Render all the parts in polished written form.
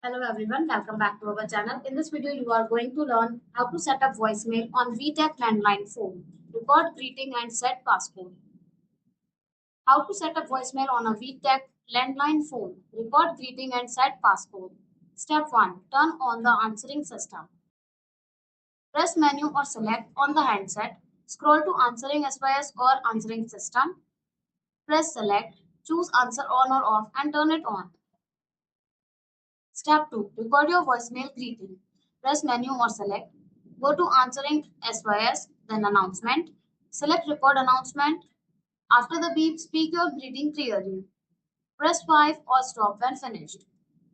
Hello everyone, welcome back to our channel. In this video, you are going to learn how to set up voicemail on VTech landline phone. Record greeting and set passcode. How to set up voicemail on a VTech landline phone. Record greeting and set passcode. Step 1. Turn on the answering system. Press menu or select on the handset. Scroll to answering SYS or answering system. Press select. Choose answer on or off and turn it on. Step 2. Record your voicemail greeting. Press menu or select. Go to answering SYS, then announcement. Select record announcement. After the beep, speak your greeting clearly. Press 5 or stop when finished.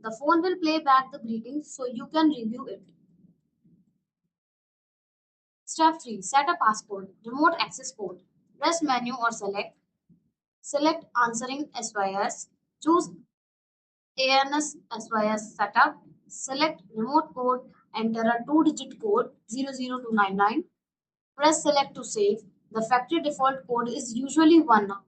The phone will play back the greeting so you can review it. Step 3. Set a passcode. Remote access code. Press menu or select. Select answering SYS. Choose ANS SYS setup. Select remote code. Enter a 2-digit code 00299. Press select to save. The factory default code is usually 1 now.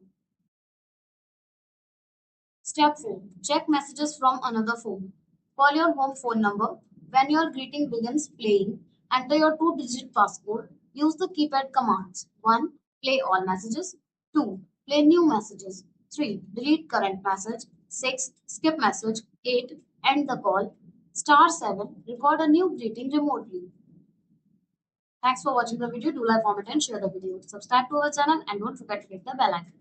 Step 4. Check messages from another phone. Call your home phone number. When your greeting begins playing, enter your 2-digit passcode. Use the keypad commands. 1. Play all messages. 2. Play new messages. 3. Delete current message. 6. Skip message. 8. End the call. Star 7. Record a new greeting remotely. Thanks for watching the video. Do like, comment and share the video. Subscribe to our channel and don't forget to hit the bell icon.